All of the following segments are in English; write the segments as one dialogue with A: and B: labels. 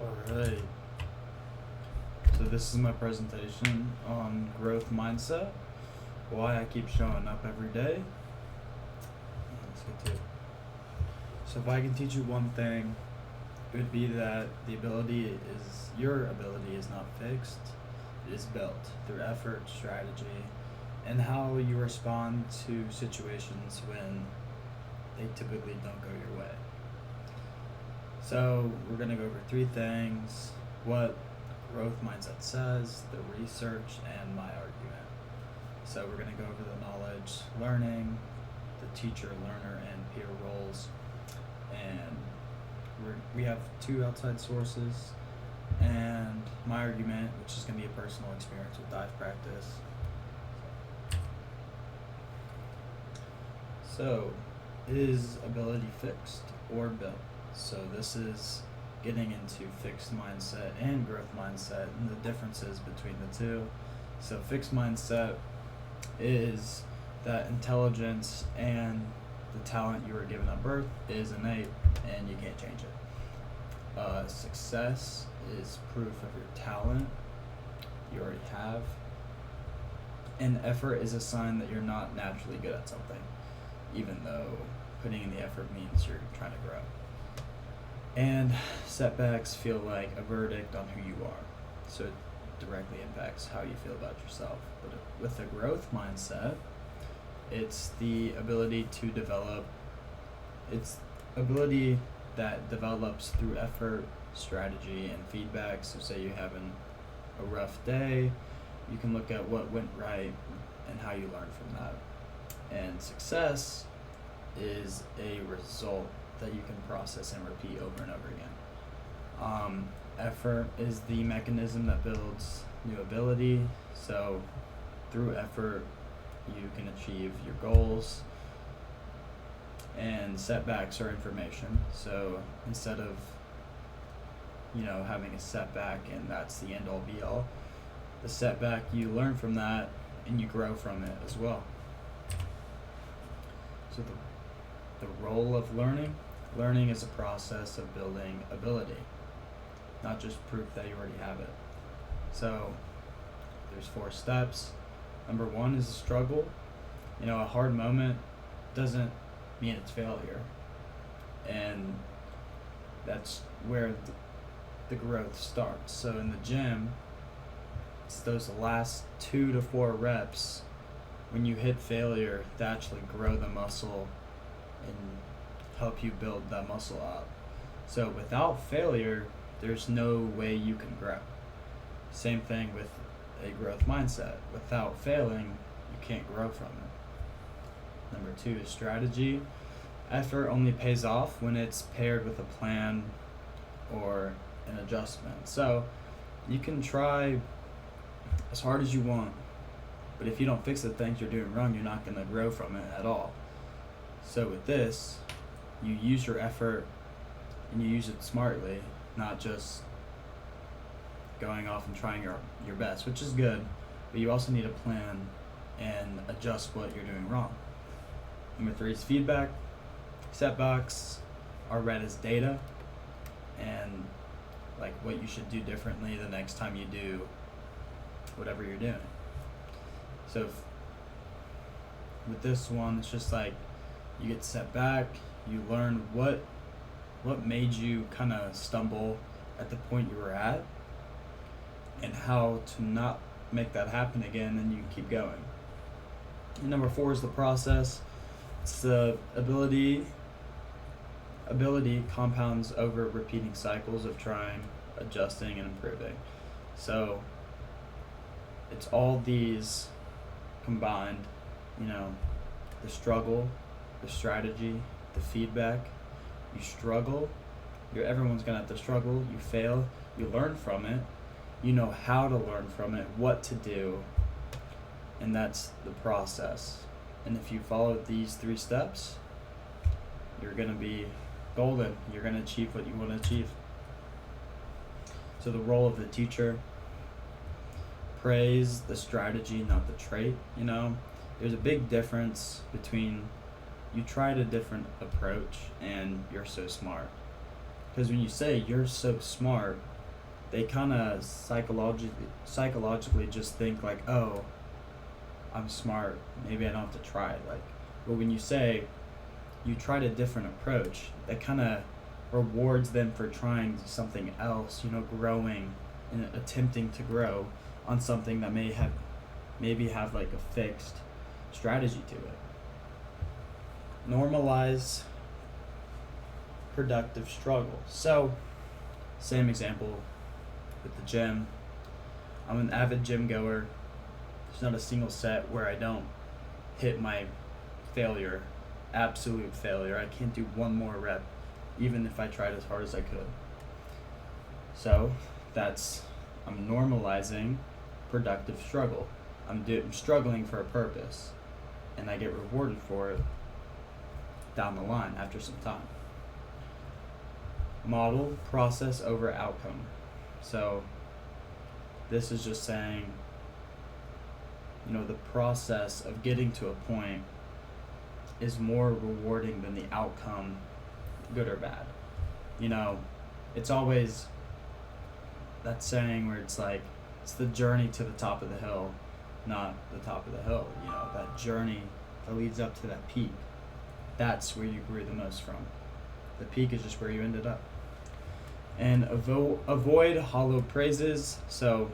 A: Alright, so this is my presentation on growth mindset, why I keep showing up every day. Let's get to it. So if I can teach you one thing, it would be that your ability is not fixed, it is built through effort, strategy, and how you respond to situations when they typically don't go your way. So we're going to go over three things: what growth mindset says, the research, and my argument. So we're going to go over the knowledge, learning, the teacher, learner, and peer roles. And we have two outside sources, and my argument, which is going to be a personal experience with dive practice. So, is ability fixed or built? So this is getting into fixed mindset and growth mindset and the differences between the two. So fixed mindset is that intelligence and the talent you were given at birth is innate and you can't change it. Success is proof of your talent you already have. And effort is a sign that you're not naturally good at something, even though putting in the effort means you're trying to grow. And setbacks feel like a verdict on who you are, so it directly impacts how you feel about yourself. But with a growth mindset, it's the ability to develop, it's ability that develops through effort, strategy, and feedback. So say you're having a rough day, you can look at what went right and how you learn from that. And success is a result that you can process and repeat over and over again. Effort is the mechanism that builds new ability. So through effort, you can achieve your goals. And setbacks are information. So instead of having a setback and that's the end all be all, the setback, you learn from that and you grow from it as well. So the role of learning is a process of building ability, not just proof that you already have it. So there's 4 steps. Number 1 is a struggle. A hard moment doesn't mean it's failure, and that's where the growth starts. So in the gym, it's those last 2 to 4 reps when you hit failure that actually grow the muscle and help you build that muscle up. So without failure, there's no way you can grow. Same thing with a growth mindset. Without failing, you can't grow from it. Number 2 is strategy. Effort only pays off when it's paired with a plan or an adjustment. So you can try as hard as you want, but if you don't fix the things you're doing wrong, you're not going to grow from it at all. So with this, you use your effort and you use it smartly, not just going off and trying your best, which is good, but you also need a plan and adjust what you're doing wrong. Number 3 is feedback. Setbacks are read as data and like what you should do differently the next time you do whatever you're doing. So with this one, it's just like you get set back, you learn what made you kind of stumble at the point you were at and how to not make that happen again, and you keep going. And number 4 is the process. It's the ability compounds over repeating cycles of trying, adjusting, and improving. So it's all these combined, the struggle, the strategy, the feedback. You struggle, everyone's gonna have to struggle. You fail, you learn from it, you know how to learn from it, what to do, and that's the process. And if you follow these 3 steps, you're gonna be golden. You're gonna achieve what you want to achieve. So the role of the teacher: praise the strategy, not the trait. There's a big difference between you tried a different approach and you're so smart. Because when you say you're so smart, they kind of psychologically just think like, oh, I'm smart, maybe I don't have to try it. Like, but when you say you tried a different approach, that kind of rewards them for trying something else, growing and attempting to grow on something that maybe have like a fixed strategy to it. Normalize productive struggle. So, same example with the gym. I'm an avid gym goer. There's not a single set where I don't hit my failure, absolute failure. I can't do one more rep, even if I tried as hard as I could. So, I'm normalizing productive struggle. I'm struggling for a purpose, and I get rewarded for it down the line after some time. Model process over outcome. So this is just saying, the process of getting to a point is more rewarding than the outcome, good or bad. It's always that saying where it's like, it's the journey to the top of the hill, not the top of the hill. That journey that leads up to that peak, that's where you grew the most from. The peak is just where you ended up. And avoid hollow praises. So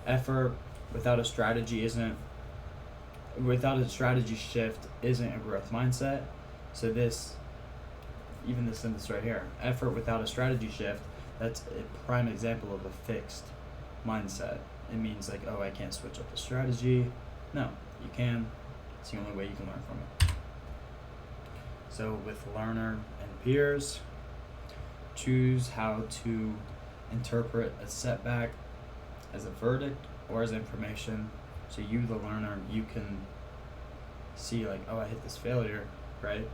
A: effort without a strategy shift isn't a growth mindset. So this sentence right here, effort without a strategy shift, that's a prime example of a fixed mindset. It means like, oh, I can't switch up the strategy. No, you can. It's the only way you can learn from it. So with learner and peers, choose how to interpret a setback as a verdict or as information. So you, the learner, you can see like, oh, I hit this failure, right?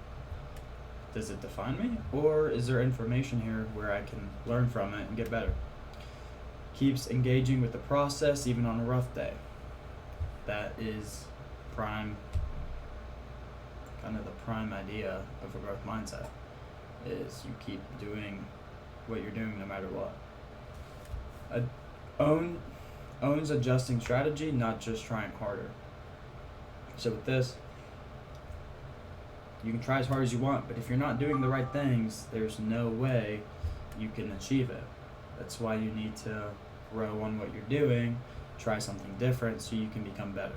A: Does it define me? Or is there information here where I can learn from it and get better? Keeps engaging with the process even on a rough day. That is kind of the prime idea of a growth mindset, is you keep doing what you're doing no matter what. Owns adjusting strategy, not just trying harder. So with this, you can try as hard as you want, but if you're not doing the right things, there's no way you can achieve it. That's why you need to grow on what you're doing, try something different so you can become better.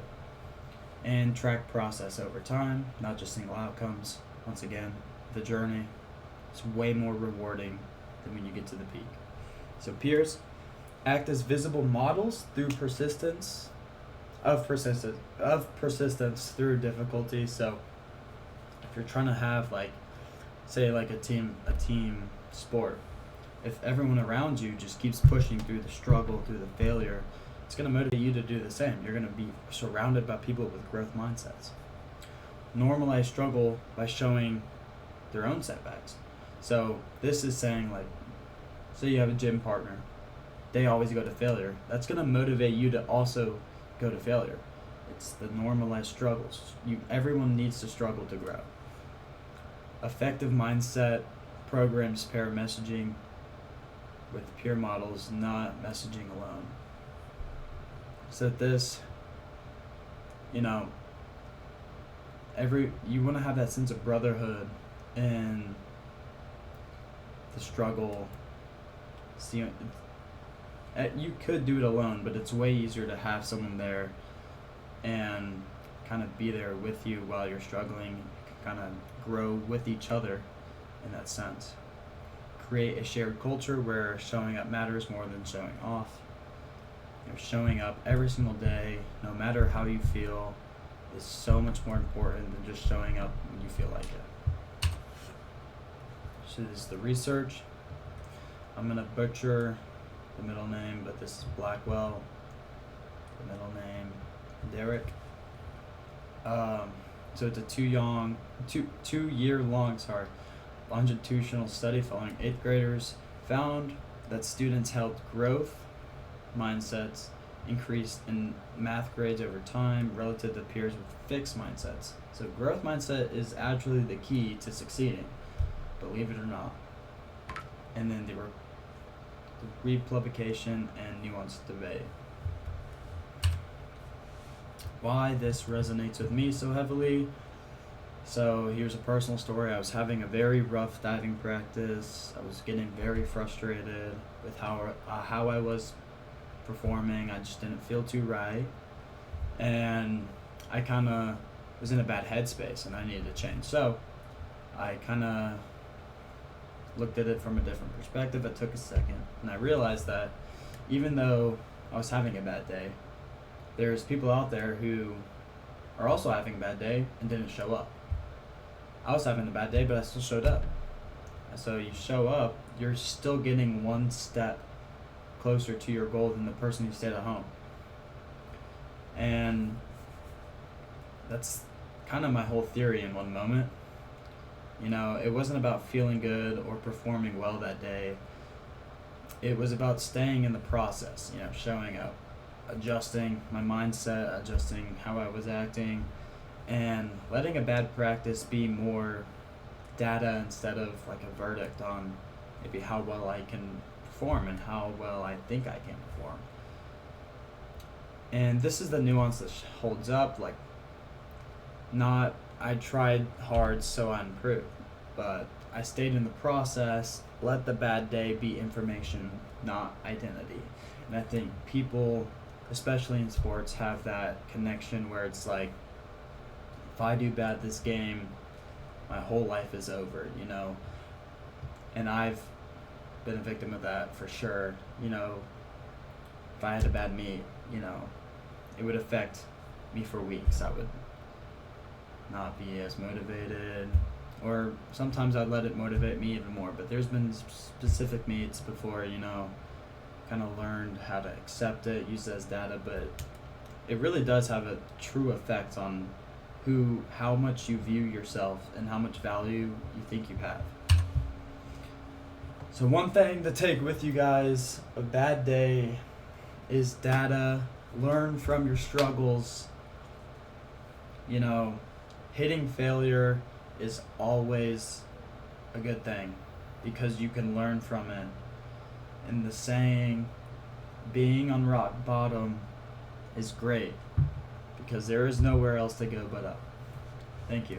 A: And track process over time, not just single outcomes. Once again, the journey is way more rewarding than when you get to the peak. So peers act as visible models through persistence through difficulty. So if you're trying to have a team sport, if everyone around you just keeps pushing through the struggle, through the failure, it's going to motivate you to do the same. You're going to be surrounded by people with growth mindsets. Normalize struggle by showing their own setbacks. So this is saying, say you have a gym partner, they always go to failure. That's going to motivate you to also go to failure. It's the normalized struggles. Everyone needs to struggle to grow. Effective mindset programs pair messaging with peer models, not messaging alone. So this, you want to have that sense of brotherhood and the struggle. See, you could do it alone, but it's way easier to have someone there and kind of be there with you while you're struggling. You can kind of grow with each other in that sense. Create a shared culture where showing up matters more than showing off. Showing up every single day, no matter how you feel, is so much more important than just showing up when you feel like it. So this is the research. I'm going to butcher the middle name, but this is Blackwell. The middle name, Derek. So it's a 2 year long longitudinal study following 8th graders found that students held growth mindsets increased in math grades over time relative to peers with fixed mindsets. So growth mindset is actually the key to succeeding, believe it or not. And then the republication and nuanced debate. Why this resonates with me so heavily. So here's a personal story. I was having a very rough diving practice. I was getting very frustrated with how I was performing. I just didn't feel too right, and I kind of was in a bad headspace, and I needed to change. So I kind of looked at it from a different perspective. It took a second, and I realized that even though I was having a bad day, there's people out there who are also having a bad day and didn't show up. I was having a bad day, but I still showed up. So you show up, you're still getting one step closer to your goal than the person who stayed at home. And that's kind of my whole theory in one moment. You know, it wasn't about feeling good or performing well that day. It was about staying in the process, you know, showing up, adjusting my mindset, adjusting how I was acting, and letting a bad practice be more data instead of like a verdict on maybe how well I can perform and how well I think I can perform. And this is the nuance that holds up, like, not I tried hard so I improved, but I stayed in the process, let the bad day be information, not identity. And I think people, especially in sports, have that connection where it's like, if I do bad this game, my whole life is over, you know. And I've been a victim of that for sure. You know, if I had a bad meet, you know, it would affect me for weeks. I would not be as motivated, or sometimes I'd let it motivate me even more. But there's been specific meets before, you know, kind of learned how to accept it, use it as data, but it really does have a true effect on how much you view yourself and how much value you think you have. So one thing to take with you guys, a bad day is data. Learn from your struggles. You know, hitting failure is always a good thing because you can learn from it. And the saying, being on rock bottom is great because there is nowhere else to go but up. Thank you.